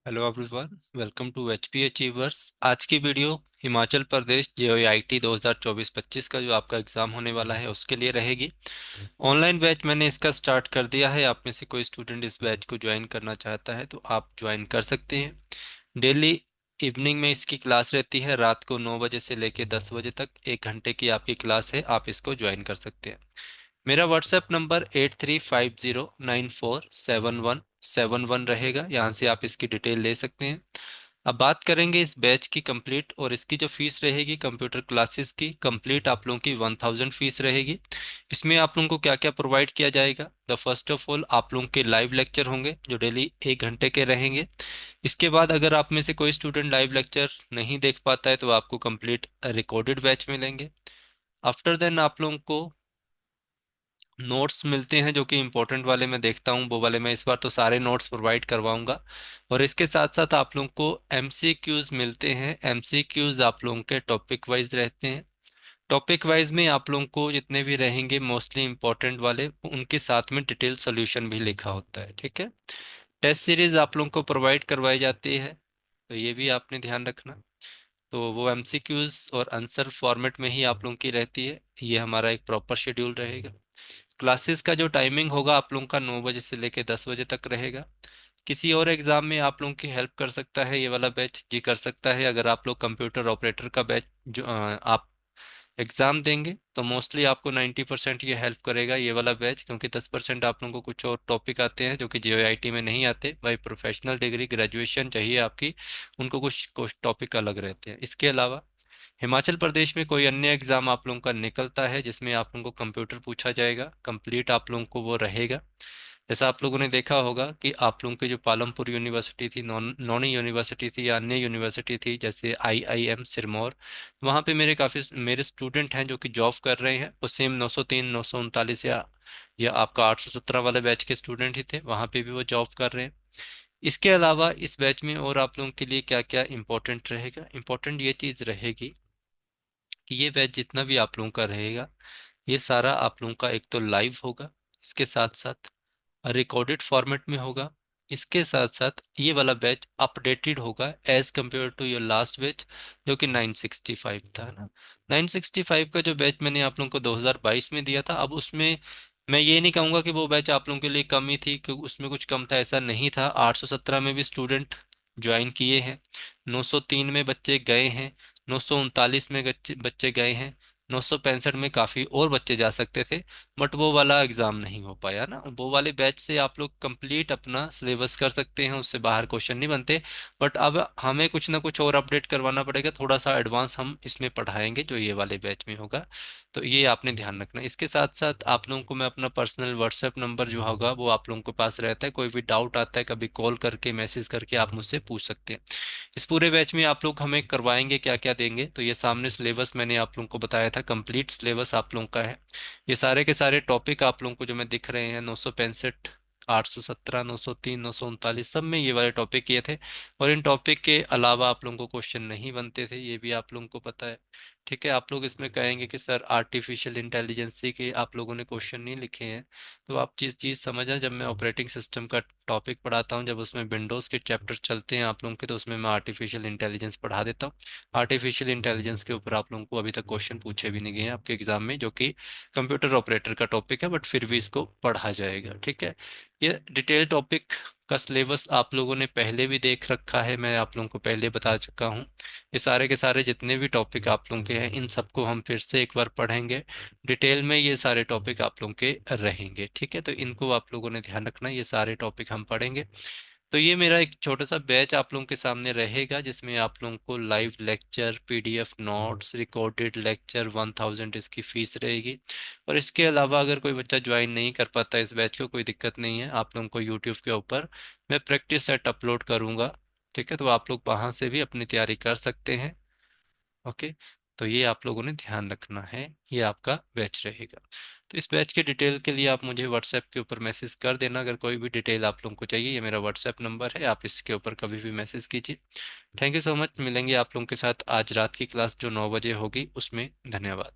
Hello everyone, welcome to HP achievers. आज की video Himachal Pradesh जेईआईटी 2024-25 का जो आपका एग्ज़ाम होने वाला है उसके लिए रहेगी। ऑनलाइन बैच मैंने इसका स्टार्ट कर दिया है। आप में से कोई स्टूडेंट इस बैच को ज्वाइन करना चाहता है तो आप ज्वाइन कर सकते हैं। डेली इवनिंग में इसकी क्लास रहती है, रात को 9 बजे से लेकर 10 बजे तक 1 घंटे की आपकी क्लास है। आप इसको ज्वाइन कर सकते हैं। मेरा व्हाट्सएप नंबर 8350947171 रहेगा। यहाँ से आप इसकी डिटेल ले सकते हैं। अब बात करेंगे इस बैच की कंप्लीट, और इसकी जो फीस रहेगी कंप्यूटर क्लासेस की कंप्लीट आप लोगों की 1000 फीस रहेगी। इसमें आप लोगों को क्या क्या प्रोवाइड किया जाएगा। द फर्स्ट ऑफ ऑल, आप लोगों के लाइव लेक्चर होंगे जो डेली 1 घंटे के रहेंगे। इसके बाद अगर आप में से कोई स्टूडेंट लाइव लेक्चर नहीं देख पाता है तो आपको कंप्लीट रिकॉर्डेड बैच मिलेंगे। आफ्टर देन आप लोगों को नोट्स मिलते हैं जो कि इंपॉर्टेंट वाले मैं देखता हूँ, वो वाले मैं इस बार तो सारे नोट्स प्रोवाइड करवाऊंगा। और इसके साथ साथ आप लोगों को एमसीक्यूज मिलते हैं। एमसीक्यूज आप लोगों के टॉपिक वाइज रहते हैं। टॉपिक वाइज में आप लोगों को जितने भी रहेंगे मोस्टली इंपॉर्टेंट वाले, उनके साथ में डिटेल सोल्यूशन भी लिखा होता है। ठीक है। टेस्ट सीरीज आप लोगों को प्रोवाइड करवाई जाती है, तो ये भी आपने ध्यान रखना। तो वो एमसीक्यूज और आंसर फॉर्मेट में ही आप लोगों की रहती है। ये हमारा एक प्रॉपर शेड्यूल रहेगा। क्लासेस का जो टाइमिंग होगा आप लोगों का 9 बजे से लेकर 10 बजे तक रहेगा। किसी और एग्जाम में आप लोगों की हेल्प कर सकता है ये वाला बैच, जी कर सकता है। अगर आप लोग कंप्यूटर ऑपरेटर का बैच जो आप एग्जाम देंगे तो मोस्टली आपको 90% ये हेल्प करेगा ये वाला बैच, क्योंकि 10% आप लोगों को कुछ और टॉपिक आते हैं जो कि जेईआईटी में नहीं आते। भाई प्रोफेशनल डिग्री ग्रेजुएशन चाहिए आपकी, उनको कुछ कुछ टॉपिक अलग रहते हैं। इसके अलावा हिमाचल प्रदेश में कोई अन्य एग्जाम आप लोगों का निकलता है जिसमें आप लोगों को कंप्यूटर पूछा जाएगा, कंप्लीट आप लोगों को वो रहेगा। जैसा आप लोगों ने देखा होगा कि आप लोगों की जो पालमपुर यूनिवर्सिटी थी, नॉनी यूनिवर्सिटी थी या अन्य यूनिवर्सिटी थी जैसे आईआईएम सिरमौर, वहाँ पे मेरे स्टूडेंट हैं जो कि जॉब कर रहे हैं। वो सेम 903 939 या आपका 817 वाले बैच के स्टूडेंट ही थे, वहाँ पे भी वो जॉब कर रहे हैं। इसके अलावा इस बैच में और आप लोगों के लिए क्या क्या इंपॉर्टेंट रहेगा, इंपॉर्टेंट ये चीज़ रहेगी कि ये बैच जितना भी आप लोगों का रहेगा ये सारा आप लोगों का एक तो लाइव होगा, इसके साथ साथ रिकॉर्डेड फॉर्मेट में होगा। इसके साथ साथ ये वाला बैच अपडेटेड होगा as compare to your last batch जो कि 965 था ना। 965 का जो बैच मैंने आप लोगों को 2022 में दिया था, अब उसमें मैं ये नहीं कहूँगा कि वो बैच आप लोगों के लिए कम ही थी, क्योंकि उसमें कुछ कम था ऐसा नहीं था। 817 में भी स्टूडेंट ज्वाइन किए हैं, 903 में बच्चे गए हैं, 939 में बच्चे बच्चे गए हैं, 965 में काफ़ी और बच्चे जा सकते थे। बट वो वाला एग्ज़ाम नहीं हो पाया ना। वो वाले बैच से आप लोग कंप्लीट अपना सिलेबस कर सकते हैं, उससे बाहर क्वेश्चन नहीं बनते। बट अब हमें कुछ ना कुछ और अपडेट करवाना पड़ेगा, थोड़ा सा एडवांस हम इसमें पढ़ाएंगे जो ये वाले बैच में होगा। तो ये आपने ध्यान रखना। इसके साथ साथ आप लोगों को मैं अपना पर्सनल व्हाट्सएप नंबर जो होगा वो आप लोगों के पास रहता है। कोई भी डाउट आता है कभी कॉल करके मैसेज करके आप मुझसे पूछ सकते हैं। इस पूरे बैच में आप लोग हमें करवाएंगे क्या क्या देंगे, तो ये सामने सिलेबस मैंने आप लोगों को बताया था, कंप्लीट सिलेबस आप लोगों का है। ये सारे के सारे टॉपिक आप लोगों को जो मैं दिख रहे हैं 965 817 903 939 सब में ये वाले टॉपिक किए थे। और इन टॉपिक के अलावा आप लोगों को क्वेश्चन नहीं बनते थे, ये भी आप लोगों को पता है। ठीक है। आप लोग इसमें कहेंगे कि सर आर्टिफिशियल इंटेलिजेंसी के आप लोगों ने क्वेश्चन नहीं लिखे हैं, तो आप चीज़ समझें। जब मैं ऑपरेटिंग सिस्टम का टॉपिक पढ़ाता हूँ, जब उसमें विंडोज़ के चैप्टर चलते हैं आप लोगों के, तो उसमें मैं आर्टिफिशियल इंटेलिजेंस पढ़ा देता हूँ। आर्टिफिशियल इंटेलिजेंस के ऊपर आप लोगों को अभी तक क्वेश्चन पूछे भी नहीं गए हैं आपके एग्जाम में, जो कि कंप्यूटर ऑपरेटर का टॉपिक है, बट फिर भी इसको पढ़ा जाएगा। ठीक है। ये डिटेल टॉपिक का सिलेबस आप लोगों ने पहले भी देख रखा है, मैं आप लोगों को पहले बता चुका हूँ। ये सारे के सारे जितने भी टॉपिक आप लोगों के हैं इन सबको हम फिर से एक बार पढ़ेंगे डिटेल में। ये सारे टॉपिक आप लोगों के रहेंगे। ठीक है। तो इनको आप लोगों ने ध्यान रखना, ये सारे टॉपिक हम पढ़ेंगे। तो ये मेरा एक छोटा सा बैच आप लोगों के सामने रहेगा जिसमें आप लोगों को live lecture, PDF notes, recorded lecture, 1000 इसकी फीस रहेगी। और इसके अलावा अगर कोई बच्चा ज्वाइन नहीं कर पाता इस बैच को, कोई दिक्कत नहीं है, आप लोगों को यूट्यूब के ऊपर मैं प्रैक्टिस सेट अपलोड करूंगा। ठीक है। तो आप लोग वहां से भी अपनी तैयारी कर सकते हैं। ओके। तो ये आप लोगों ने ध्यान रखना है, ये आपका बैच रहेगा। तो इस बैच के डिटेल के लिए आप मुझे व्हाट्सएप के ऊपर मैसेज कर देना, अगर कोई भी डिटेल आप लोगों को चाहिए। ये मेरा व्हाट्सएप नंबर है, आप इसके ऊपर कभी भी मैसेज कीजिए। Thank you so much. मिलेंगे आप लोगों के साथ आज रात की क्लास जो 9 बजे होगी उसमें। धन्यवाद।